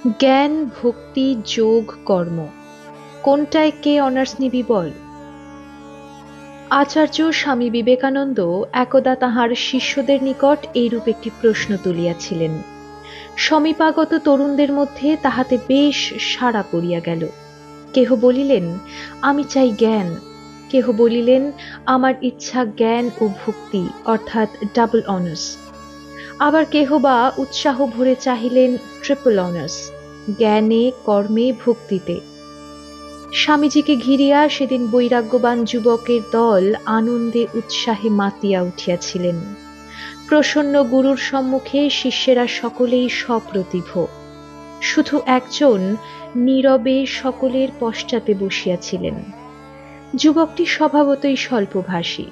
জ্ঞান, ভক্তি, যোগ, কর্ম, কোনটায় কে অনার্স নিবি বল? আচার্য স্বামী বিবেকানন্দ একদা তাহার শিষ্যদের নিকট এইরূপ একটি প্রশ্ন তুলিয়াছিলেন। সমীপাগত তরুণদের মধ্যে তাহাতে বেশ সাড়া পড়িয়া গেল। কেহ বলিলেন, আমি চাই জ্ঞান। কেহ বলিলেন, আমার ইচ্ছা জ্ঞান ও ভক্তি, অর্থাৎ ডাবল অনার্স। আবার কেহ বা উৎসাহ ভরে চাহিলেন ট্রিপল অনার্স, জ্ঞানে, কর্মে, ভক্তিতে। স্বামীজিকে ঘিরিয়া সেদিন বৈরাগ্যবান যুবকের দল আনন্দে উৎসাহে মাতিয়া উঠিয়াছিলেন। প্রসন্ন গুরুর সম্মুখে শিষ্যেরা সকলেই সপ্রতিভ। শুধু একজন নীরবে সকলের পশ্চাতে বসিয়াছিলেন। যুবকটি স্বভাবতই স্বল্পভাষী।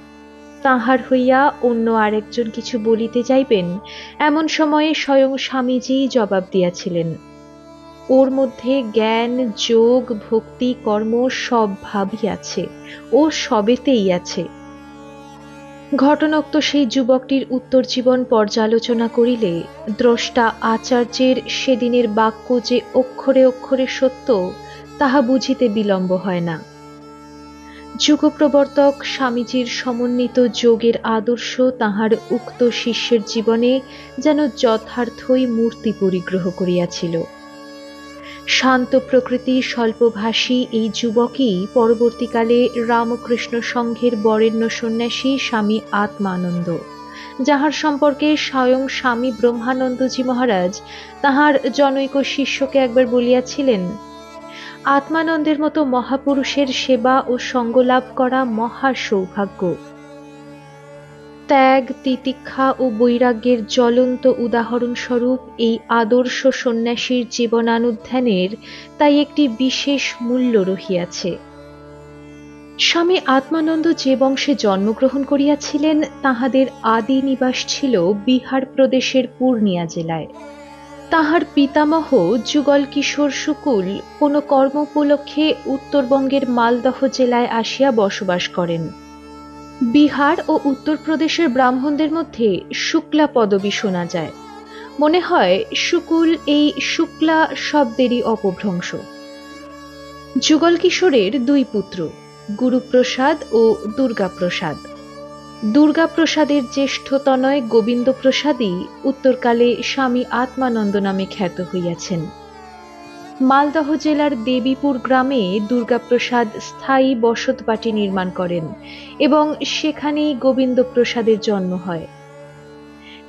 তাহার হইয়া অন্য আরেকজন কিছু বলিতে যাইবেন, এমন সময়ে স্বয়ং স্বামীজিই জবাব দিয়াছিলেন। ওর মধ্যে জ্ঞান, যোগ, ভক্তি, কর্ম সব ভাবই আছে, ও সবেতেই আছে। ঘটনোক্ত সেই যুবকটির উত্তর জীবন পর্যালোচনা করিলে দ্রষ্টা আচার্যের সেদিনের বাক্য যে অক্ষরে অক্ষরে সত্য, তাহা বুঝিতে বিলম্ব হয় না। যুগপ্রবর্তক স্বামীজির সমন্বিত যোগের আদর্শ তাহার উক্ত শিষ্যের জীবনে যেন যথার্থই মূর্তি পরিগ্রহ করিয়াছিল। শান্ত প্রকৃতি, স্বল্পভাষী এই যুবকই পরবর্তীকালে রামকৃষ্ণ সংঘের বরেণ্য সন্ন্যাসী স্বামী আত্মানন্দ, যাহার সম্পর্কে স্বয়ং স্বামী ব্রহ্মানন্দজি মহারাজ তাহার জনৈক শিষ্যকে একবার বলিয়াছিলেন, আত্মানন্দের মতো মহাপুরুষের সেবা ও সঙ্গ লাভ করা মহা সৌভাগ্য। ত্যাগ, তিতিক্ষা ও বৈরাগ্যের জ্বলন্ত উদাহরণস্বরূপ এই আদর্শ সন্ন্যাসীর জীবনানুধ্যানের তাই একটি বিশেষ মূল্য রহিয়াছে। স্বামী আত্মানন্দ যে বংশে জন্মগ্রহণ করিয়াছিলেন, তাহাদের আদি নিবাস ছিল বিহার প্রদেশের পূর্ণিয়া জেলায়। তাহার পিতামহ যুগল কিশোর শুকুল কোনো কর্ম উপলক্ষে উত্তরবঙ্গের মালদহ জেলায় আসিয়া বসবাস করেন। বিহার ও উত্তরপ্রদেশের ব্রাহ্মণদের মধ্যে শুক্লা পদবী শোনা যায়। মনে হয় শুকুল এই শুক্লা শব্দেরই অপভ্রংশ। যুগল কিশোরের দুই পুত্র, গুরুপ্রসাদ ও দুর্গাপ্রসাদ। দুর্গাপ্রসাদের জ্যেষ্ঠতনয় গোবিন্দপ্রসাদই উত্তরকালে স্বামী আত্মানন্দ নামে খ্যাত হইয়াছেন। মালদহ জেলার দেবীপুর গ্রামে দুর্গাপ্রসাদ স্থায়ী বসতবাটি নির্মাণ করেন এবং সেখানেই গোবিন্দপ্রসাদের জন্ম হয়।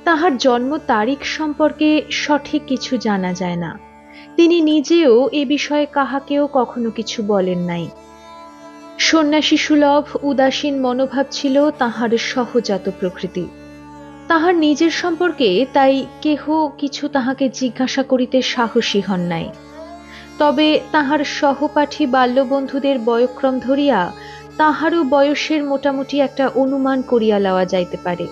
তাহার জন্ম তারিখ সম্পর্কে সঠিক কিছু জানা যায় না। তিনি নিজেও এ বিষয়ে কাহাকেও কখনো কিছু বলেন নাই। সন্ন্যাসী সুলভ উদাসীন মনোভাব ছিল তাহার সহজাত প্রকৃতি। তাহার নিজের সম্পর্কে তাই কেহ কিছু তাহাকে জিজ্ঞাসা করিতে সাহসী হন নাই। তবে তাহার সহপাঠী বাল্যবন্ধুদের বয়ঃক্রম ধরিয়া তাহারও বয়সের মোটামুটি একটা অনুমান করিয়া লওয়া যাইতে পারে।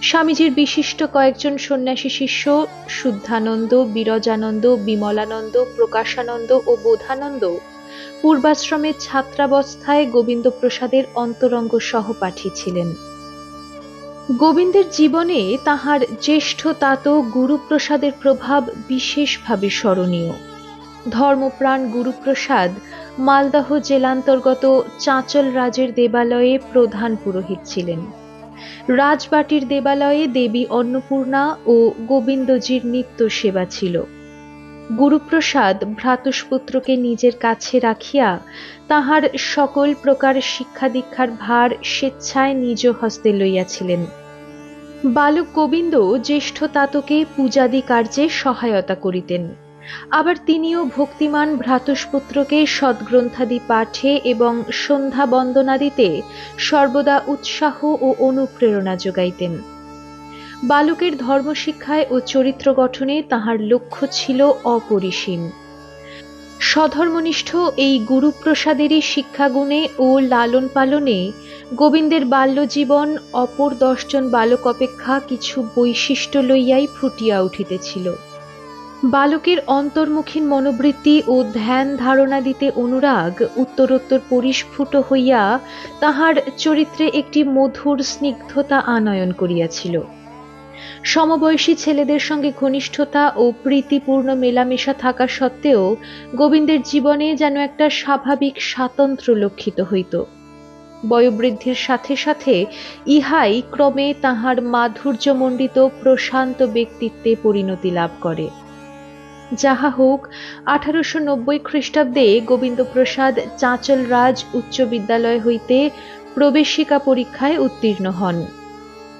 স্বামীজির বিশিষ্ট কয়েকজন সন্ন্যাসী শিষ্য শুদ্ধানন্দ, বিরজানন্দ, বিমলানন্দ, প্রকাশানন্দ ও বোধানন্দ পূর্বাশ্রমের ছাত্রাবস্থায় গোবিন্দপ্রসাদের অন্তরঙ্গ সহপাঠী ছিলেন। গোবিন্দের জীবনে তাহার জ্যেষ্ঠ তাত গুরুপ্রসাদের প্রভাব বিশেষভাবে স্মরণীয়। ধর্মপ্রাণ গুরুপ্রসাদ মালদহ জেলান্তর্গত চাঁচল রাজের দেবালয়ে প্রধান পুরোহিত ছিলেন। রাজবাটির দেবালয়ে দেবী অন্নপূর্ণা ও গোবিন্দজির নিত্য সেবা ছিল। গুরুপ্রসাদ ভ্রাতুষ্পুত্রকে নিজের কাছে রাখিয়া তাহার সকল প্রকার শিক্ষা দীক্ষার ভার স্বেচ্ছায় নিজ হস্তে লইয়াছিলেন। বালক গোবিন্দ জ্যেষ্ঠ তাতকে পূজাদি কার্যে সহায়তা করিতেন। আবার তিনিও ভক্তিমান ভ্রাতুষ্পুত্রকে সদ্গ্রন্থাদি পাঠে এবং সন্ধ্যা বন্দনাদিতে সর্বদা উৎসাহ ও অনুপ্রেরণা যোগাইতেন। বালকের ধর্মশিক্ষায় ও চরিত্র গঠনে তাহার লক্ষ্য ছিল অপরিসীম। স্বধর্মনিষ্ঠ এই গুরুপ্রসাদেরই শিক্ষাগুণে ও লালন পালনে গোবিন্দের বাল্যজীবন অপর 10 জন বালক অপেক্ষা কিছু বৈশিষ্ট্য লইয়াই ফুটিয়া উঠিতেছিল। বালকের অন্তর্মুখীন মনোবৃত্তি ও ধ্যান ধারণা দিতে অনুরাগ উত্তরোত্তর পরিস্ফুট হইয়া তাহার চরিত্রে একটি মধুর স্নিগ্ধতা আনয়ন করিয়াছিল। সমবয়সী ছেলেদের সঙ্গে ঘনিষ্ঠতা ও প্রীতিপূর্ণ মেলামেশা থাকা সত্ত্বেও গোবিন্দের জীবনে যেন একটা স্বাভাবিক স্বাতন্ত্র্য লক্ষিত হইত। বয়োবৃদ্ধির সাথে সাথে ইহাই ক্রমে তাহার মাধুর্যমণ্ডিত প্রশান্ত ব্যক্তিত্বে পরিণতি লাভ করে। যাহা হোক, 1890 খ্রিস্টাব্দে গোবিন্দপ্রসাদ চাঁচল রাজ উচ্চ বিদ্যালয় হইতে প্রবেশিকা পরীক্ষায় উত্তীর্ণ হন।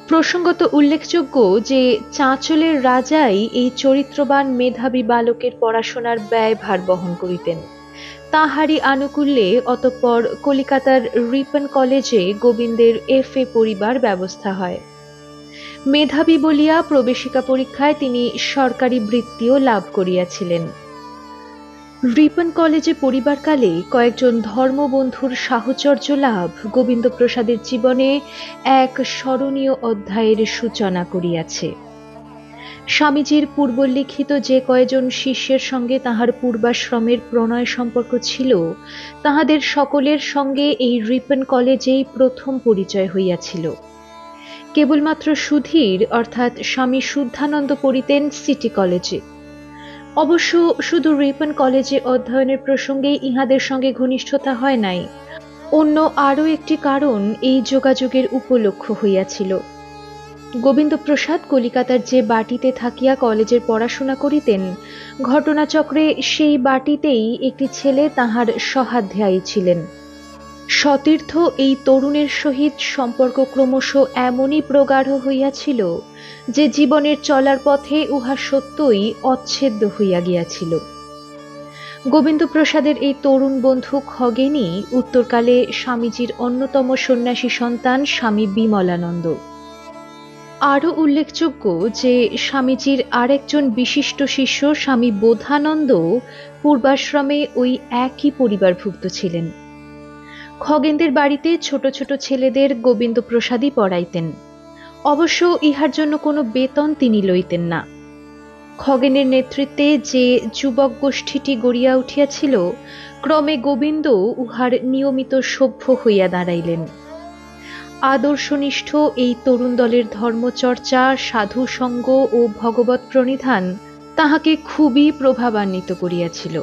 প্রসঙ্গত উল্লেখযোগ্য যে চাঁচলের রাজাই এই চরিত্রবান মেধাবী বালকের পড়াশোনার ব্যয়ভার বহন করিতেন। তাহারই আনুকূল্যে অতঃপর কলিকাতার রিপন কলেজে গোবিন্দের FA পড়িবার ব্যবস্থা হয়। মেধাবী বলিয়া প্রবেশিকা পরীক্ষায় তিনি সরকারি বৃত্তিও লাভ করিয়াছিলেন। রিপন কলেজে পড়িবারকালে কয়েকজন ধর্মবন্ধুর সাহচর্য লাভ গোবিন্দপ্রসাদের জীবনে এক স্মরণীয় অধ্যায়ের সূচনা করিয়াছে। স্বামীজির পূর্বলিখিত যে কয়েকজন শিষ্যের সঙ্গে তাহার পূর্বাশ্রমের প্রণয় সম্পর্ক ছিল, তাহাদের সকলের সঙ্গে এই রিপন কলেজেই প্রথম পরিচয় হইয়াছিল। কেবলমাত্র সুধীর অর্থাৎ স্বামী শুদ্ধানন্দ পড়িতেন সিটি কলেজে। অবশ্য শুধু রিপন কলেজে অধ্যয়নের প্রসঙ্গে ইহাদের সঙ্গে ঘনিষ্ঠতা হয় নাই, অন্য আরও একটি কারণ এই যোগাযোগের উপলক্ষ হইয়াছিল। গোবিন্দপ্রসাদ কলিকাতার যে বাটিতে থাকিয়া কলেজের পড়াশোনা করিতেন, ঘটনাচক্রে সেই বাটিতেই একটি ছেলে তাহার সহাধ্যায়ী ছিলেন। সতীর্থ এই তরুণের সহিত সম্পর্ক ক্রমশ এমনই প্রগাঢ় হইয়াছিল যে জীবনের চলার পথে উহা সত্যই অচ্ছেদ্য হইয়া গিয়াছিল। গোবিন্দপ্রসাদের এই তরুণ বন্ধু খগেনই উত্তরকালে স্বামীজির অন্যতম সন্ন্যাসী সন্তান স্বামী বিমলানন্দ। আরও উল্লেখযোগ্য যে স্বামীজির আরেকজন বিশিষ্ট শিষ্য স্বামী বোধানন্দ পূর্বাশ্রমে ওই একই পরিবারভুক্ত ছিলেন। খগেনদের বাড়িতে ছোট ছোট ছেলেদের গোবিন্দপ্রসাদই পড়াইতেন। অবশ্য ইহার জন্য কোনো বেতন তিনি লইতেন না। খগেনের নেতৃত্বে যে যুবক গোষ্ঠীটি গড়িয়া উঠিয়াছিল, ক্রমে গোবিন্দ উহার নিয়মিত সভ্য হইয়া দাঁড়াইলেন। আদর্শনিষ্ঠ এই তরুণ দলের ধর্মচর্চা, সাধুসঙ্গ ও ভগবৎ প্রণিধান তাহাকে খুবই প্রভাবান্বিত করিয়াছিল।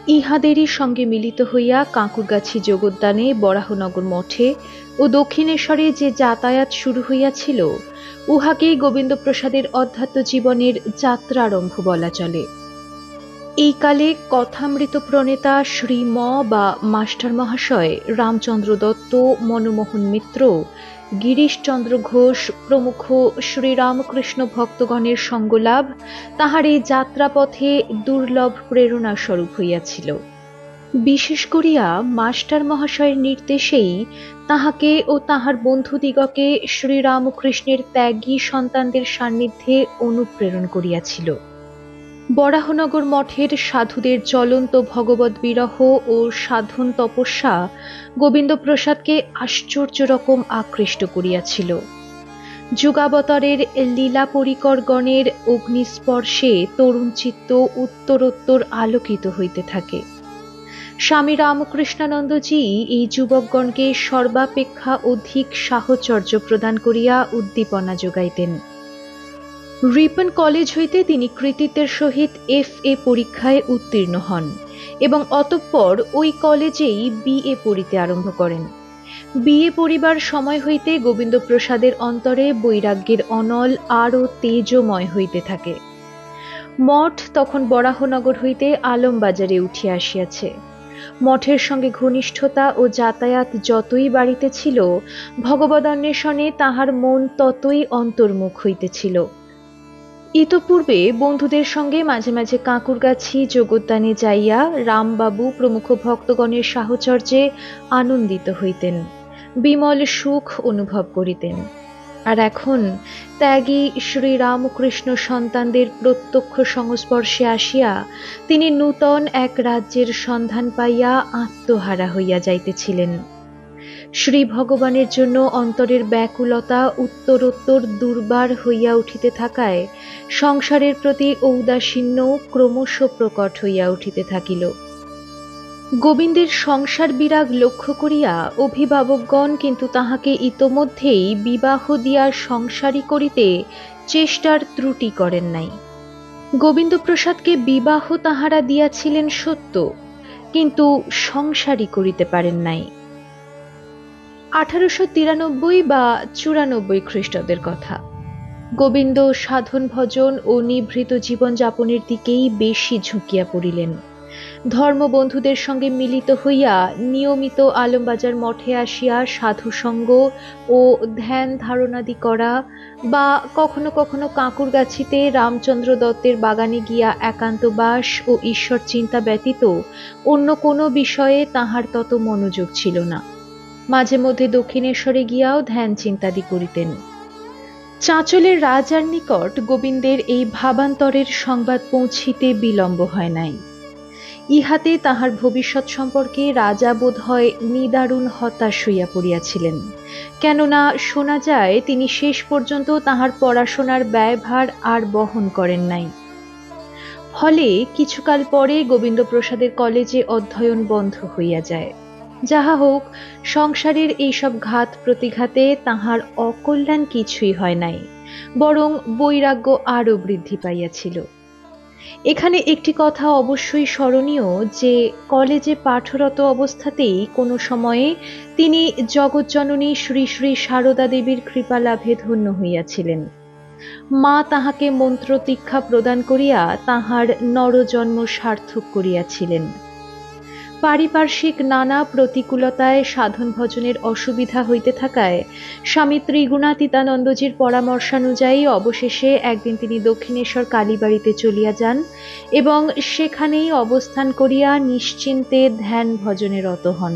ইহাদেরই সঙ্গে মিলিত হইয়া কাঁকুরগাছি যোগোদ্যানে, বরাহনগর মঠে ও দক্ষিণেশ্বরে যে যাতায়াত শুরু হইয়াছিল, উহাকেই গোবিন্দপ্রসাদের অধ্যাত্ম জীবনের যাত্রারম্ভ বলা চলে। এই কালে কথামৃত প্রণেতা শ্রী ম বা মাস্টার মহাশয় রামচন্দ্র দত্ত, মনমোহন মিত্র, গিরিশচন্দ্র ঘোষ প্রমুখ শ্রীরামকৃষ্ণ ভক্তগণের সঙ্গলাভ তাহার এই যাত্রাপথে দুর্লভ প্রেরণা স্বরূপ হইয়াছিল। বিশেষ করিয়া মাস্টার মহাশয়ের নির্দেশেই তাহাকে ও তাহার বন্ধুদিগকে শ্রীরামকৃষ্ণের ত্যাগী সন্তানদের সান্নিধ্যে অনুপ্রেরণ করিয়াছিল। বরাহনগর মঠের সাধুদের জ্বলন্ত ভগবৎ বিরহ ও সাধন তপস্যা গোবিন্দপ্রসাদকে আশ্চর্য রকম আকৃষ্ট করিয়াছিল। যুগাবতারের লীলা পরিকরগণের অগ্নিস্পর্শে তরুণ চিত্ত উত্তরোত্তর আলোকিত হইতে থাকে। স্বামী রামকৃষ্ণানন্দজি এই যুবকগণকে সর্বাপেক্ষা অধিক সাহচর্য প্রদান করিয়া উদ্দীপনা যোগাইতেন। রিপন কলেজ হইতে তিনি কৃতিত্বের সহিত FA পরীক্ষায় উত্তীর্ণ হন এবং অতঃপর ওই কলেজেই BA পড়িতে আরম্ভ করেন। BA পড়িবার সময় হইতে গোবিন্দপ্রসাদের অন্তরে বৈরাগ্যের অনল আরও তেজময় হইতে থাকে। মঠ তখন বরাহনগর হইতে আলমবাজারে উঠিয়া আসিয়াছে। মঠের সঙ্গে ঘনিষ্ঠতা ও যাতায়াত যতই বাড়িতেছিল, ভগবদন্বেষণে তাহার মন ততই অন্তর্মুখ হইতেছিল। ইতপূর্বে বন্ধুদের সঙ্গে মাঝে মাঝে কাঁকুরগাছি যোগোদ্যানে যাইয়া রামবাবু প্রমুখ ভক্তগণের সাহচর্যে আনন্দিত হইতেন, বিমল সুখ অনুভব করিতেন। আর এখন ত্যাগী শ্রীরামকৃষ্ণ সন্তানদের প্রত্যক্ষ সংস্পর্শে আসিয়া তিনি নূতন এক রাজ্যের সন্ধান পাইয়া আত্মহারা হইয়া যাইতেছিলেন। শ্রী ভগবানের জন্য অন্তরের ব্যাকুলতা উত্তরোত্তর দুর্বার হইয়া উঠিতে থাকায় সংসারের প্রতি ঔদাসীন্য ক্রমশ প্রকট হইয়া উঠিতে থাকিল। গোবিন্দের সংসার বিরাগ লক্ষ্য করিয়া অভিভাবকগণ কিন্তু তাহাকে ইতোমধ্যেই বিবাহ দিয়া সংসারী করিতে চেষ্টার ত্রুটি করেন নাই। গোবিন্দপ্রসাদকে বিবাহ তাহারা দিয়াছিলেন সত্য, কিন্তু সংসারই করিতে পারেন নাই। 1893 বা 94 খ্রিস্টাব্দের কথা। গোবিন্দ সাধন ভজন ও নিভৃত জীবনযাপনের দিকেই বেশি ঝুঁকিয়া পড়িলেন। ধর্মবন্ধুদের সঙ্গে মিলিত হইয়া নিয়মিত আলমবাজার মঠে আসিয়া সাধুসঙ্গ ও ধ্যান ধারণাদি করা, বা কখনো কখনো কাঁকুরগাছিতে রামচন্দ্র দত্তের বাগানে গিয়া একান্তবাস ও ঈশ্বর চিন্তা ব্যতীত অন্য কোনো বিষয়ে তাহার তত মনোযোগ ছিল না। মাঝে মধ্যে দক্ষিণেশ্বরে গিয়াও ধ্যান চিন্তাদি করিতেন। চাঁচলের রাজার নিকট গোবিন্দের এই ভাবান্তরের সংবাদ পৌঁছিতে বিলম্ব হয় নাই। ইহাতে তাহার ভবিষ্যৎ সম্পর্কে রাজা বোধ হয় নিদারুণ হতাশ হইয়া পড়িয়াছিলেন, কেননা শোনা যায় তিনি শেষ পর্যন্ত তাহার পড়াশোনার ব্যয়ভার আর বহন করেন নাই। ফলে কিছুকাল পরে গোবিন্দপ্রসাদের কলেজে অধ্যয়ন বন্ধ হইয়া যায়। যাহা হোক, সংসারের এইসব ঘাত প্রতিঘাতে তাহার অকল্যাণ কিছুই হয় নাই, বরং বৈরাগ্য আরও বৃদ্ধি পাইয়াছিল। এখানে একটি কথা অবশ্যই স্মরণীয় যে কলেজে পাঠরত অবস্থাতেই কোনো সময়ে তিনি জগজ্জননী শ্রী শ্রী সারদা দেবীর কৃপা লাভে ধন্য হইয়াছিলেন। মা তাহাকে মন্ত্রতীক্ষা প্রদান করিয়া তাহার নরজন্ম সার্থক করিয়াছিলেন। পারিপার্শ্বিক নানা প্রতিকূলতায় সাধন ভজনের অসুবিধা হইতে থাকায় স্বামী ত্রিগুণাতীতানন্দজির পরামর্শানুযায়ী অবশেষে একদিন তিনি দক্ষিণেশ্বর কালীবাড়িতে চলিয়া যান এবং সেখানেই অবস্থান করিয়া নিশ্চিন্তে ধ্যান ভজনে রত হন।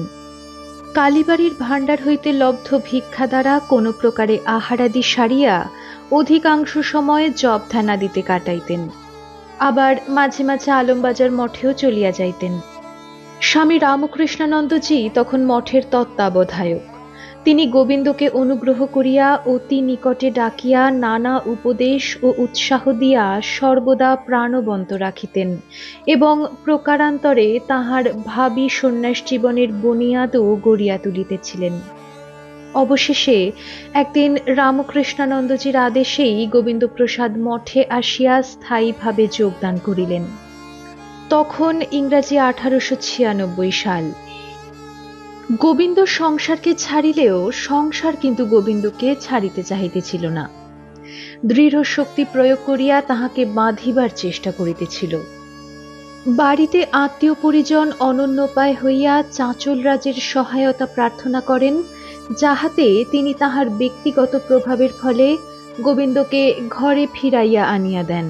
কালীবাড়ির ভাণ্ডার হইতে লব্ধ ভিক্ষা দ্বারা কোনো প্রকারে আহারাদি সারিয়া অধিকাংশ সময় জপ ধ্যানাদিতে কাটাইতেন। আবার মাঝে মাঝে আলমবাজার মঠেও চলিয়া যাইতেন। স্বামী রামকৃষ্ণানন্দজি তখন মঠের তত্ত্বাবধায়ক। তিনি গোবিন্দকে অনুগ্রহ করিয়া অতি নিকটে ডাকিয়া নানা উপদেশ ও উৎসাহ দিয়া সর্বদা প্রাণবন্ত রাখিতেন এবং প্রকারান্তরে তাহার ভাবী সন্ন্যাস জীবনের বুনিয়াদও গড়িয়া তুলিতেছিলেন। অবশেষে একদিন রামকৃষ্ণানন্দজির আদেশেই গোবিন্দপ্রসাদ মঠে আসিয়া স্থায়ীভাবে যোগদান করিলেন। তখন ইংরাজি 1896 সাল। গোবিন্দ সংসারকে ছাড়িলেও সংসার কিন্তু গোবিন্দকে ছাড়িতে চাহিতেছিল না। দৃঢ় শক্তি প্রয়োগ করিয়া তাহাকে বাঁধিবার চেষ্টা করিতেছিল। বাড়িতে আত্মীয় পরিজন অনন্যোপায় হইয়া চাঁচল রাজের সহায়তা প্রার্থনা করেন, যাহাতে তিনি তাহার ব্যক্তিগত প্রভাবের ফলে গোবিন্দকে ঘরে ফিরাইয়া আনিয়া দেন।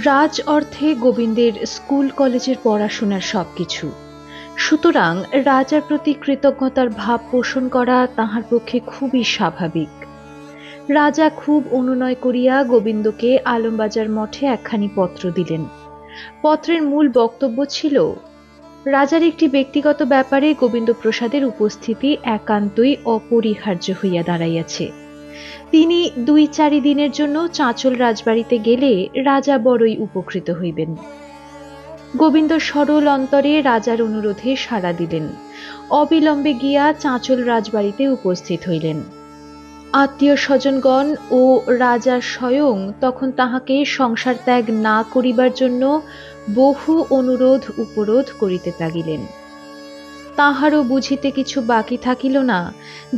রাজ অর্থে গোবিন্দের স্কুল কলেজের পড়াশোনার সবকিছু। সুতরাং রাজার প্রতি কৃতজ্ঞতার ভাব পোষণ করা তাহার পক্ষে খুবই স্বাভাবিক। রাজা খুব অনুনয় করিয়া গোবিন্দকে আলমবাজার মঠে একখানি পত্র দিলেন। পত্রের মূল বক্তব্য ছিল, রাজার একটি ব্যক্তিগত ব্যাপারে গোবিন্দপ্রসাদের উপস্থিতি একান্তই অপরিহার্য হইয়া দাঁড়াইয়াছে। তিনি 2-4 দিনের জন্য চাঁচল রাজবাড়িতে গেলে রাজা বড়ই উপকৃত হইবেন। গোবিন্দ সরল অন্তরে রাজার অনুরোধে সাড়া দিলেন। অবিলম্বে গিয়া চাঁচল রাজবাড়িতে উপস্থিত হইলেন। আত্মীয় স্বজনগণ ও রাজা স্বয়ং তখন তাহাকে সংসার ত্যাগ না করিবার জন্য বহু অনুরোধ উপরোধ করিতে লাগিলেন। তাহারও বুঝিতে কিছু বাকি থাকিল না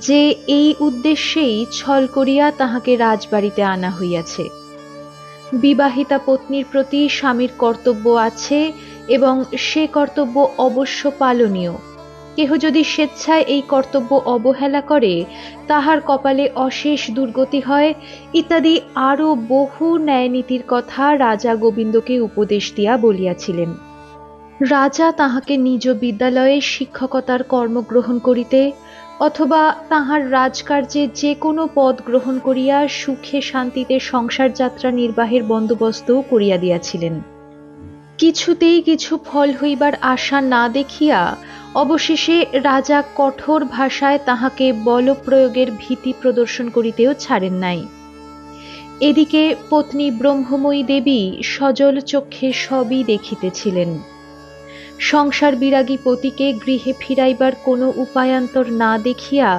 যে এই উদ্দেশ্যেই ছল করিয়া তাহাকে রাজবাড়িতে আনা হইয়াছে। বিবাহিতা পত্নীর প্রতি স্বামীর কর্তব্য আছে এবং সে কর্তব্য অবশ্য পালনীয়। কেহ যদি স্বেচ্ছায় এই কর্তব্য অবহেলা করে তাহার কপালে অশেষ দুর্গতি হয়, ইত্যাদি আরও বহু ন্যায়নীতির কথা রাজা গোবিন্দকে উপদেশ দিয়া বলিয়াছিলেন। রাজা তাহাকে নিজ বিদ্যালয়ে শিক্ষকতার কর্ম গ্রহণ করিতে অথবা তাহার রাজকার্যে যে কোনো পদ গ্রহণ করিয়া সুখে শান্তিতে সংসার যাত্রা নির্বাহের বন্দোবস্তও করিয়া দিয়াছিলেন। কিছুতেই কিছু ফল হইবার আশা না দেখিয়া অবশেষে রাজা কঠোর ভাষায় তাহাকে বলপ্রয়োগের ভীতি প্রদর্শন করিতেও ছাড়েন নাই। এদিকে পত্নী ব্রহ্মময়ী দেবী সজল চক্ষে সবই দেখিতেছিলেন। সংসার বিরাগী পতিকে গৃহে ফিরাইবার কোনো উপায়ান্তর না দেখিয়া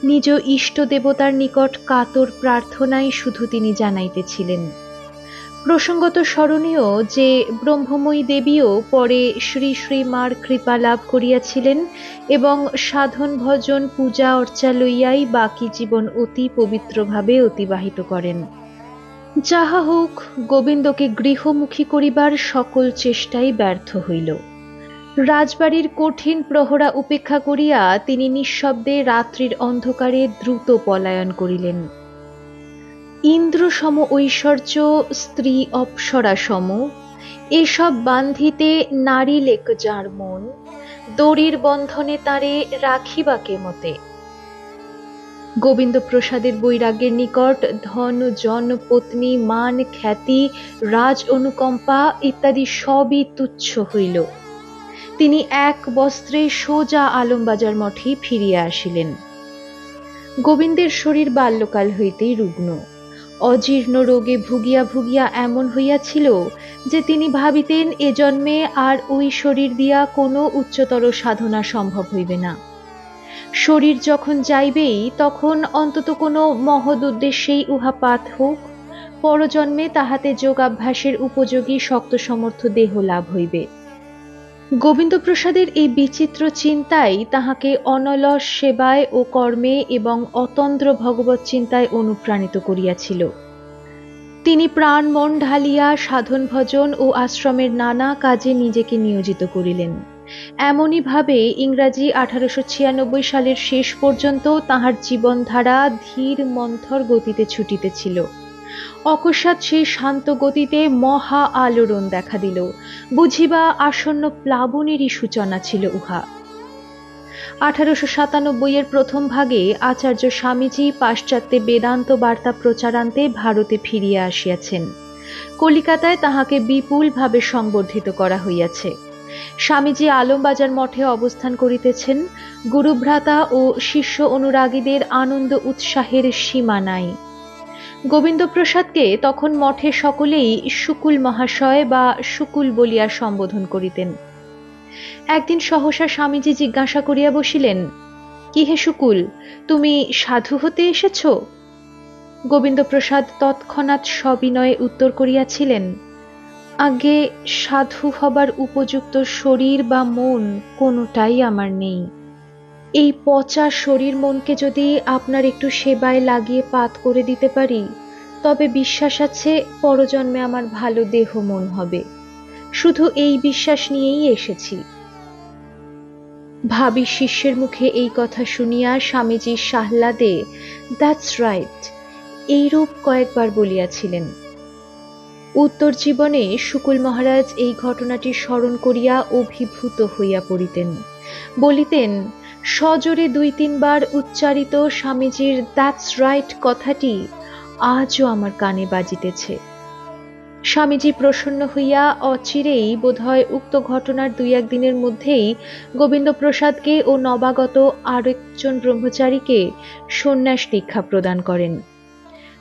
নিজ ইষ্ট দেবতার নিকট কাতর প্রার্থনাই শুধু তিনি জানাইতেছিলেন। প্রসঙ্গত স্মরণীয় যে ব্রহ্মময়ী দেবীও পরে শ্রী শ্রী মার কৃপা লাভ করিয়াছিলেন এবং সাধন ভজন পূজা অর্চা লইয়াই বাকি জীবন অতি পবিত্রভাবে অতিবাহিত করেন। যাহা হোক, গোবিন্দকে গৃহমুখী করিবার সকল চেষ্টাই ব্যর্থ হইল। রাজবাড়ির কঠিন প্রহরা উপেক্ষা করিয়া তিনি নিঃশব্দে রাত্রির অন্ধকারে দ্রুত পলায়ন করিলেন। ইন্দ্র সম ঐশ্বর্য, স্ত্রী অপ্সরা সম, এসব বান্ধিতে নারী লেক যার মন, দড়ির বন্ধনে তারে রাখিবাকে মতে। গোবিন্দ প্রসাদের বৈরাগ্যের নিকট ধন, জন, পত্নী, মান, খ্যাতি, রাজ অনুকম্পা ইত্যাদি সবই তুচ্ছ হইল। তিনি এক বস্ত্রে সোজা আলমবাজার মঠে ফিরিয়া আসিলেন। গোবিন্দের শরীর বাল্যকাল হইতেই রুগ্ন, অজীর্ণ রোগে ভুগিয়া ভুগিয়া এমন হইয়াছিল যে তিনি ভাবিতেন এ জন্মে আর ওই শরীর দিয়া কোনো উচ্চতর সাধনা সম্ভব হইবে না। শরীর যখন যাইবেই তখন অন্তত কোনো মহৎ উদ্দেশ্যেই উহা পাত হোক, পরজন্মে তাহাতে যোগাভ্যাসের উপযোগী শক্ত সমর্থ দেহ লাভ হইবে। গোবিন্দপ্রসাদের এই বিচিত্র চিন্তাই তাহাকে অনলস সেবায় ও কর্মে এবং অতন্দ্র ভগবৎ চিন্তায় অনুপ্রাণিত করিয়াছিল। তিনি প্রাণ মন ঢালিয়া সাধন ভজন ও আশ্রমের নানা কাজে নিজেকে নিয়োজিত করিলেন। এমনই ভাবে ইংরাজি 1896 সালের শেষ পর্যন্ত তাহার জীবনধারা ধীর মন্থর গতিতে ছুটিতেছিল। অকস্মাৎ সেই শান্ত গতিতে মহা আলোড়ন দেখা দিল, বুঝিবা আসন্ন প্লাবনেরই সূচনা ছিল উহা। 1897 প্রথম ভাগে আচার্য স্বামীজি পাশ্চাত্যে বেদান্ত বার্তা প্রচারান্তে ভারতে ফিরিয়া আসিয়াছেন। কলিকাতায় তাহাকে বিপুলভাবে সংবর্ধিত করা হইয়াছে। স্বামীজি আলমবাজার মঠে অবস্থান করিতেছেন। গুরুভ্রাতা ও শিষ্য অনুরাগীদের আনন্দ উৎসাহের সীমা নাই। গোবিন্দপ্রসাদকে তখন মঠে সকলেই শুকুল মহাশয় বা শুকুল বলিয়া সম্বোধন করিতেন। একদিন সহসা স্বামীজি জিজ্ঞাসা করিয়া বসিলেন, কি হে শুকুল, তুমি সাধু হতে এসেছ? গোবিন্দপ্রসাদ তৎক্ষণাৎ সবিনয়ে উত্তর করিয়াছিলেন, আগে সাধু হবার উপযুক্ত শরীর বা মন কোনোটাই আমার নেই। এই পচা শরীর মনকে যদি আপনার একটু সেবায় লাগিয়ে পাত করে দিতে পারি, তবে বিশ্বাস আছে পরজন্মে আমার ভালো দেহ মন হবে। শুধু এই বিশ্বাস নিয়েই এসেছি। ভাবী শিষ্যের মুখে এই কথা শুনিয়া স্বামীজি সাহ্লাদে দ্যাটস রাইট এইরূপ কয়েকবার বলিয়াছিলেন। উত্তর জীবনে শুকুল মহারাজ এই ঘটনাটি স্মরণ করিয়া অভিভূত হইয়া পড়িতেন। বলিতেন, সজোরে 2-3 বার উচ্চারিত স্বামীজির দ্যাটস রাইট কথাটি আজও আমার কানে বাজিতেছে। স্বামীজি প্রসন্ন হইয়া অচিরেই বোধহয় উক্ত ঘটনার 2-1 দিনের মধ্যেই গোবিন্দপ্রসাদকে ও নবাগত আরেকজন ব্রহ্মচারীকে সন্ন্যাস দীক্ষা প্রদান করেন।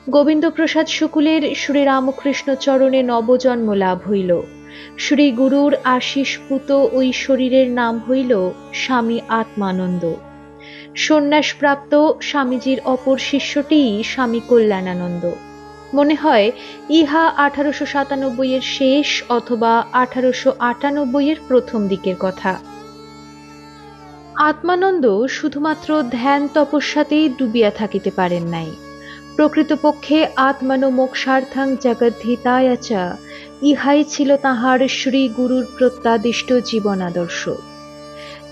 গোবিন্দপ্রসাদ শুকুলের শ্রীরামকৃষ্ণ চরণে নবজন্ম লাভ হইল। শ্রী গুরুর আশীষপুত ওই শরীরের নাম হইল স্বামী আত্মানন্দ। সন্ন্যাসপ্রাপ্ত স্বামীজির অপর শিষ্যটি স্বামী কল্যাণানন্দ। মনে হয় ইহা 1897 শেষ অথবা 1898 প্রথম দিকের কথা। আত্মানন্দ শুধুমাত্র ধ্যান তপস্যাতেই ডুবিয়া থাকিতে পারেন নাই। প্রকৃতপক্ষে আত্মানো মোক্ষার্থং জগদ্ধিতায় চ ইহাই ছিল তাহার শ্রী গুরুর প্রত্যাদিষ্ট জীবন আদর্শ।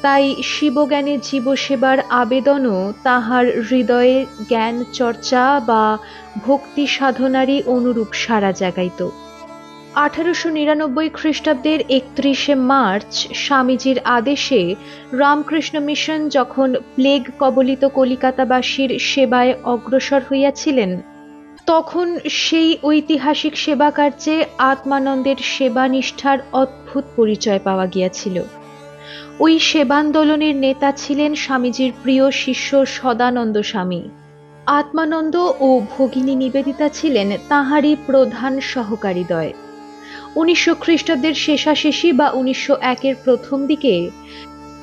তাই শিবজ্ঞানে জীবসেবার আবেদনও তাহার হৃদয়ে জ্ঞান চর্চা বা ভক্তি সাধনারই অনুরূপ সারা জাগাইত। 1899 খ্রিস্টাব্দের 31শে মার্চ স্বামীজির আদেশে রামকৃষ্ণ মিশন যখন প্লেগ কবলিত কলিকাতাবাসীর সেবায় অগ্রসর হইয়াছিলেন, তখন সেই ঐতিহাসিক সেবা কার্যে আত্মানন্দের সেবানিষ্ঠার অদ্ভুত পরিচয় পাওয়া গিয়াছিল। ওই সেবান্দোলনের নেতা ছিলেন স্বামীজির প্রিয় শিষ্য সদানন্দ স্বামী। আত্মানন্দ ও ভগিনী নিবেদিতা ছিলেন তাঁহারই প্রধান সহকারীদ্বয়। খ্রিস্টাব্দের শেষাশেষি বা 1901-এর প্রথম দিকে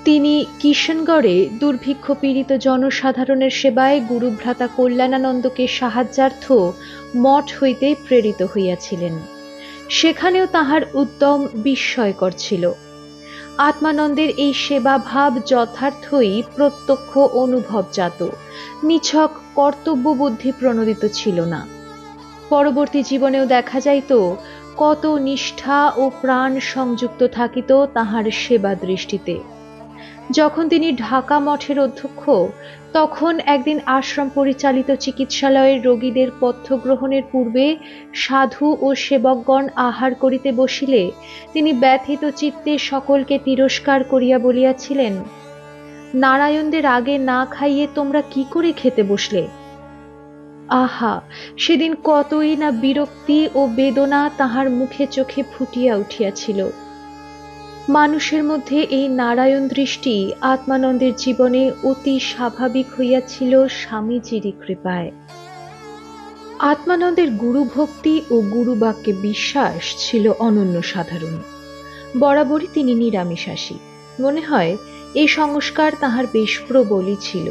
তিনি কিশনগড়ে দুর্ভিক্ষ পীড়িত জনসাধারণের সেবায় গুরুভ্রাতা কল্যাণানন্দকে সাহায্যার্থ মঠ হইতে প্রেরিত হইয়াছিলেন। সেখানেও তাহার উদ্যম বিস্ময়কর ছিল। আত্মানন্দের এই সেবাভাব যথার্থই প্রত্যক্ষ অনুভবজাত, নিছক কর্তব্যবুদ্ধি প্রণোদিত ছিল না। পরবর্তী জীবনেও দেখা যাইত কত নিষ্ঠা ও প্রাণ সংযুক্ত থাকিত তাহার সেবা দৃষ্টিতে। যখন তিনি ঢাকা মঠের অধ্যক্ষ, তখন একদিন আশ্রম পরিচালিত চিকিৎসালয়ের রোগীদের পথ্য গ্রহণের পূর্বে সাধু ও সেবকগণ আহার করিতে বসিলে তিনি ব্যথিত চিত্তে সকলকে তিরস্কার করিয়া বলিয়াছিলেন, নারায়ণদের আগে না খাইয়ে তোমরা কি করে খেতে বসলে? আহা, সেদিন কতই না বিরক্তি ও বেদনা তাহার মুখে চোখে ফুটিয়া উঠিয়াছিল। মানুষের মধ্যে এই নারায়ণ দৃষ্টি আত্মানন্দের জীবনে অতি স্বাভাবিক হইয়াছিল স্বামীজির কৃপায়। আত্মানন্দের গুরু ভক্তি ও গুরু বাক্যে বিশ্বাস ছিল অনন্য সাধারণ। বরাবরই তিনি নিরামিষাশী। মনে হয় এই সংস্কার তাহার বেশ প্রবলই ছিল।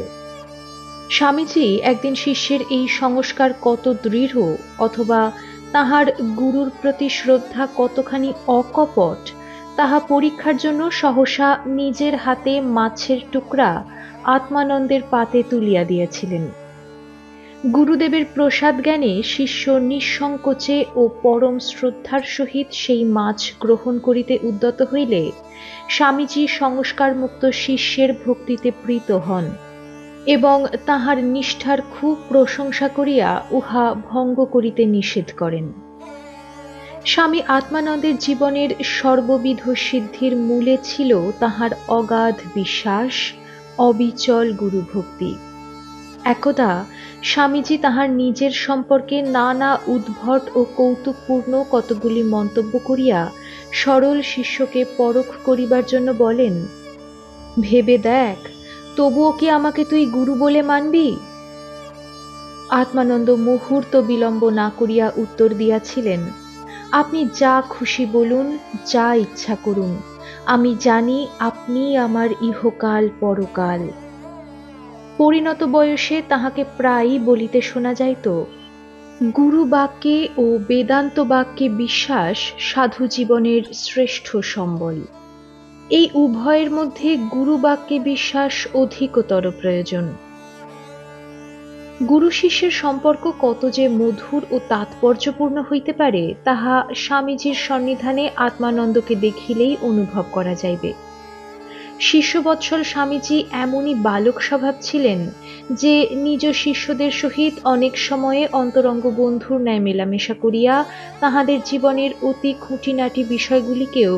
স্বামীজি একদিন শিষ্যের এই সংস্কার কত দৃঢ় অথবা তাহার গুরুর প্রতি শ্রদ্ধা কতখানি অকপট তাহা পরীক্ষার জন্য সহসা নিজের হাতে মাছের টুকরা আত্মানন্দের পাতে তুলিয়া দিয়েছিলেন। গুরুদেবের প্রসাদ জ্ঞানে শিষ্য নিঃসংকোচে ও পরম শ্রদ্ধার সহিত সেই মাছ গ্রহণ করিতে উদ্যত হইলে স্বামীজি সংস্কারমুক্ত শিষ্যের ভক্তিতে প্রীত হন এবং তাহার নিষ্ঠার খুব প্রশংসা করিয়া উহা ভঙ্গ করিতে নিষেধ করেন। স্বামী আত্মানন্দের জীবনের সর্ববিধ সিদ্ধির মূলে ছিল তাহার অগাধ বিশ্বাস, অবিচল গুরুভক্তি। একদা স্বামীজি তাহার নিজের সম্পর্কে নানা উদ্ভট ও কৌতুকপূর্ণ কতগুলি মন্তব্য করিয়া সরল শিষ্যকে পরখ করিবার জন্য বলেন, ভেবে দেখ, তবুও কি আমাকে তুই গুরু বলে মানবি? আত্মানন্দ মুহূর্ত বিলম্ব না করিয়া উত্তর দিয়াছিলেন, আপনি যা খুশি বলুন, যা ইচ্ছা করুন, আমি জানি আপনি আমার ইহকাল পরকাল। পরিণত বয়সে তাহাকে প্রায়ই বলিতে শোনা যাইত, গুরু বাক্যে ও বেদান্ত বাক্যে বিশ্বাস সাধু জীবনের শ্রেষ্ঠ সম্বল। এই উভয়ের মধ্যে গুরু বাক্যে বিশ্বাস অধিকতর প্রয়োজন। গুরু শিষ্যের সম্পর্ক কত যে মধুর ও তাৎপর্যপূর্ণ হইতে পারে তাহা স্বামীজির সন্নিধানে আত্মানন্দকে দেখিলেই অনুভব করা যাইবে। শিষ্যবৎসল স্বামীজি এমনই বালক স্বভাব ছিলেন যে নিজ শিষ্যদের সহিত অনেক সময়ে অন্তরঙ্গ বন্ধুর ন্যায় মেলামেশা করিয়া তাহাদের জীবনের অতি খুঁটিনাটি বিষয়গুলিকেও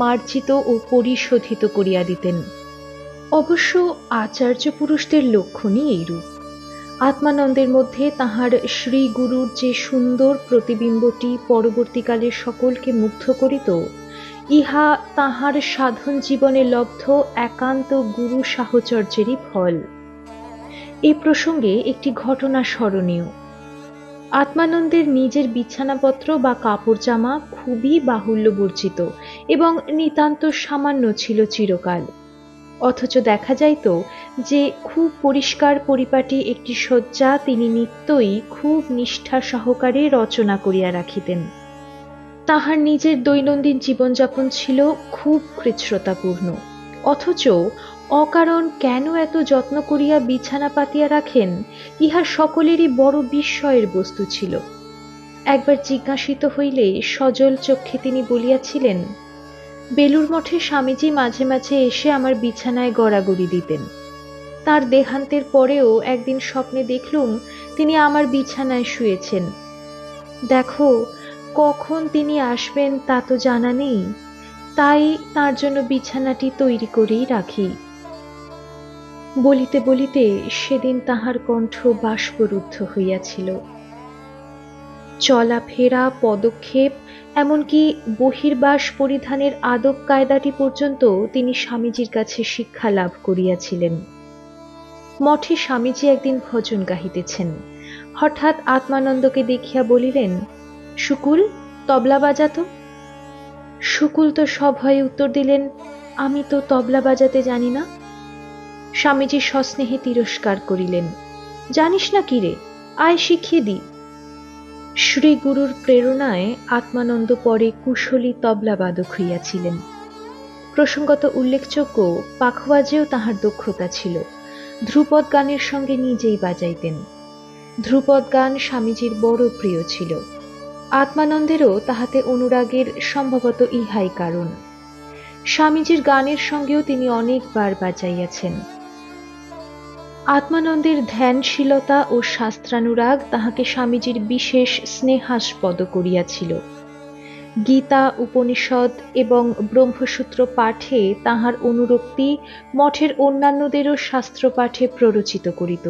মার্জিত ও পরিশোধিত করিয়া দিতেন। অবশ্য আচার্য পুরুষদের লক্ষণই এইরূপ। আত্মানন্দের মধ্যে তাহার শ্রী গুরুর যে সুন্দর প্রতিবিম্বটি পরবর্তীকালে সকলকে মুগ্ধ করিত, ইহা তাহার সাধন জীবনে লব্ধ একান্ত গুরু সাহচর্যেরই ফল। এই প্রসঙ্গে একটি ঘটনা স্মরণীয়। আত্মানন্দের নিজের বিছানাপত্র বা কাপড় জামা খুবই বাহুল্যবর্জিত এবং নিতান্ত সামান্য ছিল চিরকাল। অথচ দেখা যাইত যে খুব পরিষ্কার পরিপাটি একটি শয্যা তিনি নিত্যই খুব নিষ্ঠা সহকারে রচনা করিয়া রাখিতেন। তাহার নিজের দৈনন্দিন জীবনযাপন ছিল খুব কৃচ্ছ্রতাপূর্ণ, অথচ অকারণ কেন এত যত্ন করিয়া বিছানা পাতিয়া রাখেন, ইহা সকলেরই বড় বিস্ময়ের বস্তু ছিল। একবার জিজ্ঞাসিত হইলে সজল চক্ষে তিনি বলিয়াছিলেন, বেলুর মঠে স্বামীজি মাঝে মাঝে এসে আমার বিছানায় গড়াগড়ি দিতেন। তার দেহান্তের পরেও একদিন স্বপ্নে দেখলুম তিনি আমার বিছানায় শুয়েছেন। দেখো, কখন তিনি আসবেন তা তো জানা নেই, তাই তার জন্য বিছানাটি তৈরি করেই রাখি। বলিতে বলিতে সেদিন তাহার কণ্ঠ বাষ্পরুদ্ধ হইয়াছিল। চলাফেরা, পদক্ষেপ, এমনকি বহির্বাস পরিধানের আদব কায়দাটি পর্যন্ত তিনি স্বামীজির কাছে শিক্ষা লাভ করিয়াছিলেন। মঠে স্বামীজি একদিন ভজন গাহিতেছেন। হঠাৎ আত্মানন্দকে দেখিয়া বলিলেন, শুকুল, তবলা বাজাতো। শুকুল তো সভয়ে উত্তর দিলেন, আমি তো তবলা বাজাতে জানি না। স্বামীজি সস্নেহে তিরস্কার করিলেন, জানিস না কি রে, আয় শিখিয়ে দি। শ্রী গুরুর প্রেরণায় আত্মানন্দ পরে কুশলী তবলাবাদক হইয়াছিলেন। প্রসঙ্গত উল্লেখযোগ্য, পাখোয়াজেও তাহার দক্ষতা ছিল। ধ্রুপদ গানের সঙ্গে নিজেই বাজাইতেন। ধ্রুপদ গান স্বামীজির বড় প্রিয় ছিল। আত্মানন্দেরও তাহাতে অনুরাগের সম্ভবত ইহাই কারণ। স্বামীজির গানের সঙ্গেও তিনি অনেকবার বাজাইয়াছেন। আত্মানন্দের ধ্যানশীলতা ও শাস্ত্রানুরাগ তাহাকে স্বামীজির বিশেষ স্নেহাস্পদ করিয়াছিল। গীতা, উপনিষদ এবং ব্রহ্মসূত্র পাঠে তাহার অনুরক্তি মঠের অন্যান্যদেরও শাস্ত্র পাঠে প্ররোচিত করিত।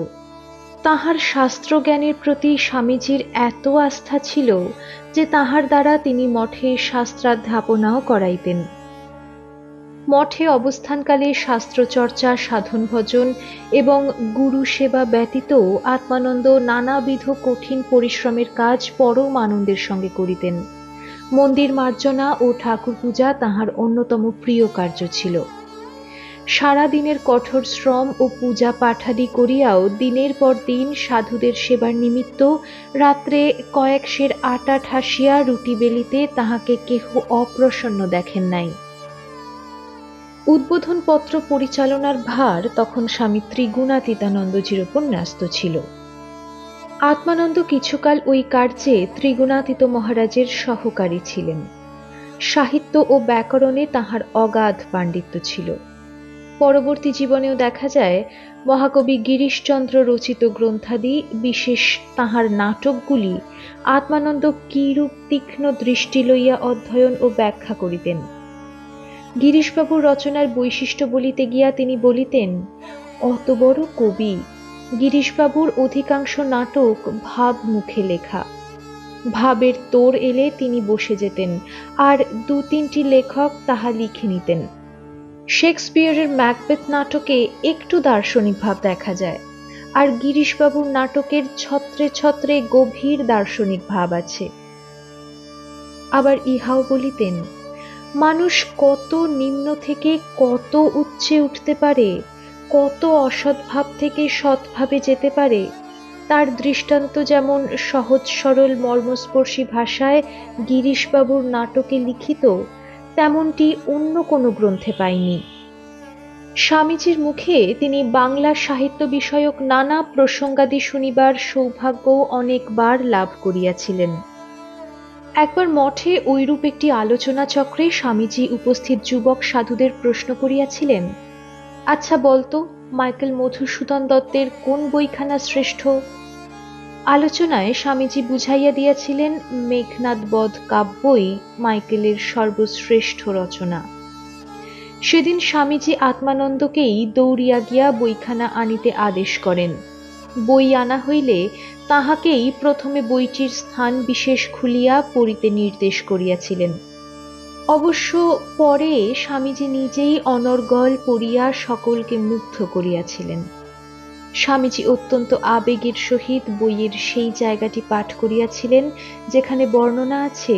তাহার শাস্ত্রজ্ঞানের প্রতি স্বামীজির এত আস্থা ছিল যে তাহার দ্বারা তিনি মঠে শাস্ত্রাধ্যাপনাও করাইতেন। মঠে অবস্থানকালে শাস্ত্রচর্চা, সাধন ভজন এবং গুরু সেবা ব্যতীত আত্মানন্দ নানাবিধ কঠিন পরিশ্রমের কাজ পরম আনন্দের সঙ্গে করিতেন। মন্দির মার্জনা ও ঠাকুর পূজা তাহার অন্যতম প্রিয় কার্য ছিল। সারা দিনের কঠোর শ্রম ও পূজা পাঠাদি করিয়াও দিনের পর দিন সাধুদের সেবার নিমিত্ত রাত্রে কয়েক সের আটা ঠাসিয়া রুটি বেলিতে তাহাকে কেহ অপ্রসন্ন দেখেন নাই। উদ্বোধন পত্র পরিচালনার ভার তখন স্বামী ত্রিগুণাতীতানন্দজির উপর ন্যস্ত ছিল। আত্মানন্দ কিছুকাল ওই কার্যে ত্রিগুণাতীত মহারাজের সহকারী ছিলেন। সাহিত্য ও ব্যাকরণে তাহার অগাধ পাণ্ডিত্য ছিল। পরবর্তী জীবনেও দেখা যায়, মহাকবি গিরিশচন্দ্র রচিত গ্রন্থাদি, বিশেষ তাহার নাটকগুলি আত্মানন্দ কিরূপ তীক্ষ্ণ দৃষ্টি লইয়া অধ্যয়ন ও ব্যাখ্যা করিতেন। গিরিশবাবুর রচনার বৈশিষ্ট্য বলিতে গিয়া তিনি বলিতেন, অত বড় কবি, গিরিশবাবুর অধিকাংশ নাটক ভাব মুখে লেখা। ভাবের তোড় এলে তিনি বসে যেতেন, আর দু তিনটি লেখক তাহা লিখে নিতেন। শেক্সপিয়রের ম্যাকবেথ নাটকে একটু দার্শনিক ভাব দেখা যায়, আর গিরিশবাবুর নাটকের ছত্রে ছত্রে গভীর দার্শনিক ভাব আছে। আবার ইহাও বলিতেন, মানুষ কত নিম্ন থেকে কত উচ্চে উঠতে পারে, কত অসৎভাব থেকে সৎভাবে যেতে পারে, তার দৃষ্টান্ত যেমন সহজ সরল মর্মস্পর্শী ভাষায় গিরিশবাবুর নাটকে লিখিত, তেমনটি অন্য কোনো গ্রন্থে পাইনি। স্বামীজির মুখে তিনি বাংলা সাহিত্য বিষয়ক নানা প্রসঙ্গাদি শুনিবার সৌভাগ্য অনেকবার লাভ করিয়াছিলেন। একবার মঠে ঐরূপ একটি আলোচনা চক্রে স্বামীজি উপস্থিত যুবক সাধুদের প্রশ্ন করিয়াছিলেন, আচ্ছা বলতো, মাইকেল মধুসূদন দত্তের কোন বইখানা শ্রেষ্ঠ? আলোচনায় স্বামীজি বুঝাইয়া দিয়াছিলেন, মেঘনাদ বধ কাব্যই মাইকেলের সর্বশ্রেষ্ঠ রচনা। সেদিন স্বামীজি আত্মানন্দকেই দৌড়িয়া গিয়া বইখানা আনিতে আদেশ করেন। বই আনা হইলে তাহাকেই প্রথমে বইটির স্থান বিশেষ খুলিয়া পড়িতে নির্দেশ করিয়াছিলেন। অবশ্য পরে স্বামীজি নিজেই অনর্গল পড়িয়া সকলকে মুগ্ধ করিয়াছিলেন। স্বামীজি অত্যন্ত আবেগের সহিত বইয়ের সেই জায়গাটি পাঠ করিয়াছিলেন যেখানে বর্ণনা আছে,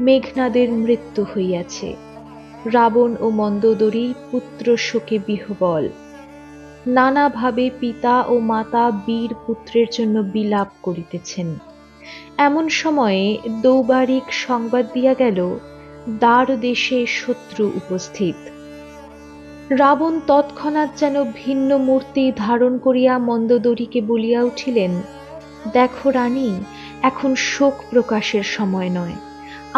মেঘনাদের মৃত্যু হইয়াছে, রাবণ ও মন্দোদরী পুত্র শোকে বিহ্বল, নানাভাবে পিতা ও মাতা বীর পুত্রের জন্য বিলাপ করিতেছেন। এমন সময়ে দৌবারিক সংবাদ দিয়া গেল, দ্বার দেশে শত্রু উপস্থিত। রাবণ তৎক্ষণাৎ যেন ভিন্ন মূর্তি ধারণ করিয়া মন্দোদরীকে বলিয়া উঠিলেন, দেখো রানী, এখন শোক প্রকাশের সময় নয়,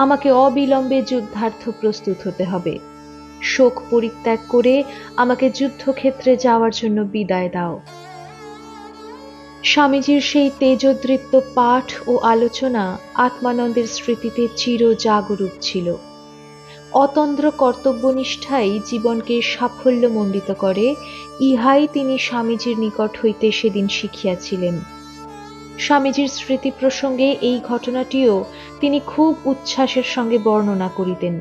আমাকে অবিলম্বে যুদ্ধার্থ প্রস্তুত হতে হবে। শোক পরিত্যাগ করে আমাকে যুদ্ধক্ষেত্রে যাওয়ার জন্য বিদায় দাও। স্বামীজির সেই তেজোদৃপ্ত পাঠ ও আলোচনা আত্মানন্দের স্মৃতিতে চির জাগরূক ছিল। অতন্দ্র কর্তব্যনিষ্ঠাই জীবনকে সাফল্যমণ্ডিত করে, ইহাই তিনি স্বামীজির নিকট হইতে সেদিন শিখিয়াছিলেন। স্বামীজির স্মৃতি প্রসঙ্গে এই ঘটনাটিও তিনি খুব উচ্ছ্বাসের সঙ্গে বর্ণনা করিতেন।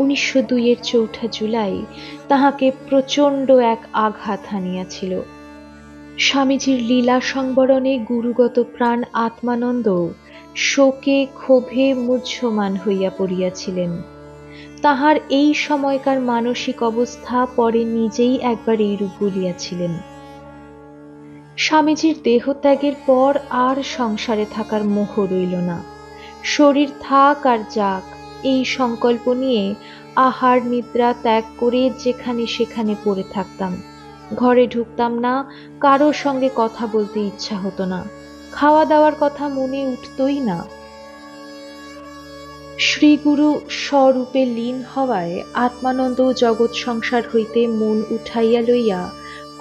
1902-এর 4 জুলাই তাহাকে প্রচণ্ড এক আঘাত হানিয়াছিল। স্বামীজির লীলা সংবরণে গুরুগত প্রাণ আত্মানন্দ শোকে ক্ষোভে মুহ্যমান হইয়া পড়িয়াছিলেন। তাহার এই সময়কার মানসিক অবস্থা পরে নিজেই একবার এইরূপ বলিয়াছিলেন। স্বামীজির দেহত্যাগের পর আর সংসারে থাকার মোহ রইল না। শরীর থাক আর যাক এই সংকল্প নিয়ে আহার নিদ্রা ত্যাগ করে যেখানে সেখানে পড়ে থাকতাম। ঘরে ঢুকতাম না, কারোর সঙ্গে কথা বলতে ইচ্ছা হতো না, খাওয়া দাওয়ার কথা মনে উঠতই না। শ্রীগুরু স্বরূপে লীন হওয়ায় আত্মানন্দ জগৎ সংসার হইতে মন উঠাইয়া লইয়া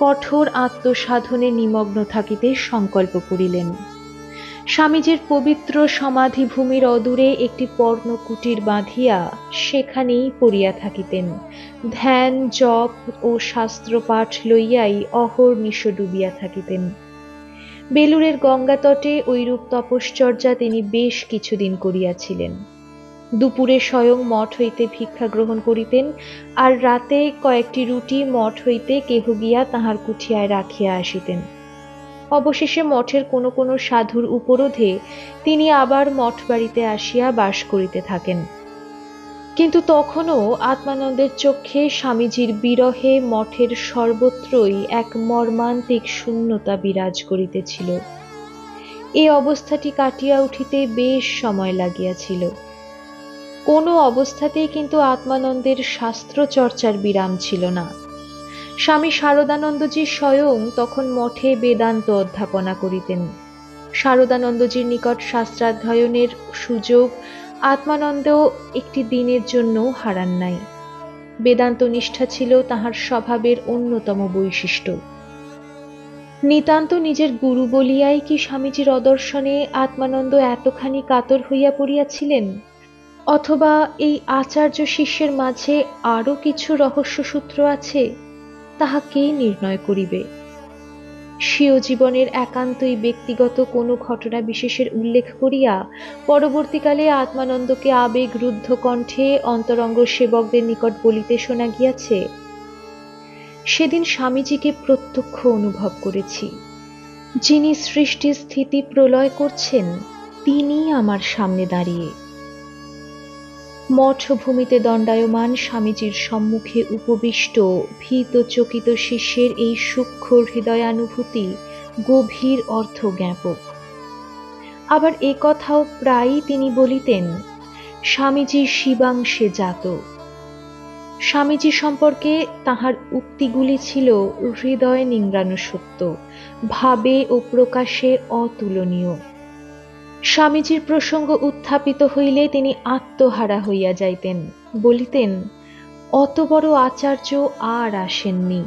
কঠোর আত্মসাধনে নিমগ্ন থাকিতে সংকল্প করিলেন। স্বামীজির পবিত্র সমাধিভূমির অদূরে একটি পর্ণকুটির বাঁধিয়া সেখানেই পড়িয়া থাকিতেন। ধ্যান জপ ও শাস্ত্রপাঠ লইয়াই অহর্নিশ ডুবিয়া থাকিতেন। বেলুড়ের গঙ্গাতটে ঐরূপ তপশ্চর্যা তিনি বেশ কিছুদিন করিয়াছিলেন। দুপুরে স্বয়ং মঠ হইতে ভিক্ষা গ্রহণ করিতেন, আর রাতে কয়েকটি রুটি মঠ হইতে কেহ গিয়া তাহার কুঠিয়ায় রাখিয়া আসিতেন। অবশেষে মঠের কোনো কোনো সাধুর উপরোধে তিনি আবার মঠ বাড়িতে আসিয়া বাস করিতে থাকেন। কিন্তু তখনও আত্মানন্দের চক্ষে স্বামীজির বিরহে মঠের সর্বত্রই এক মর্মান্তিক শূন্যতা বিরাজ করিতেছিল। এই অবস্থাটি কাটিয়া উঠিতে বেশ সময় লাগিয়াছিল। কোনো অবস্থাতেই কিন্তু আত্মানন্দের শাস্ত্র চর্চার বিরাম ছিল না। স্বামী শারদানন্দজি স্বয়ং তখন মঠে বেদান্ত অধ্যাপনা করিতেন। শারদানন্দজির নিকট শাস্ত্রাধ্যয়নের সুযোগ আত্মানন্দ একটি দিনের জন্যও হারান নাই। বেদান্ত নিষ্ঠা ছিল তাহার স্বভাবের অন্যতম বৈশিষ্ট্য। নিতান্ত নিজের গুরু বলিয়াই কি স্বামীজির অদর্শনে আত্মানন্দ এতখানি কাতর হইয়া পড়িয়াছিলেন, অথবা এই আচার্য শিষ্যের মাঝে আরও কিছু রহস্যসূত্র আছে, তাহা কে নির্ণয় করিবে? স্বীয় জীবনের একান্তই ব্যক্তিগত কোনো ঘটনা বিশেষের উল্লেখ করিয়া পরবর্তীকালে আত্মানন্দকে আবেগরুদ্ধ কণ্ঠে অন্তরঙ্গ সেবকদের নিকট বলিতে শোনা গিয়াছে, সেদিন স্বামীজিকে প্রত্যক্ষ অনুভব করেছি। যিনি সৃষ্টি স্থিতি প্রলয় করছেন, তিনি আমার সামনে দাঁড়িয়ে। মঠভূমিতে দণ্ডায়মান স্বামীজির সম্মুখে উপবিষ্ট ভীত চকিত শিষ্যের এই সূক্ষ্ম হৃদয়ানুভূতি গভীর অর্থ জ্ঞাপক। আবার এ কথাও প্রায়ই তিনি বলিতেন, স্বামীজি শিবাংশে জাত। স্বামীজি সম্পর্কে তাহার উক্তিগুলি ছিল হৃদয় নিংড়ানো সত্য, ভাবে ও প্রকাশে অতুলনীয়। স্বামীজির প্রসঙ্গ উত্থাপিত হইলে তিনি আত্মহারা হইয়া যাইতেন, বলিতেন, অত বড় আচার্য আর আসেননি,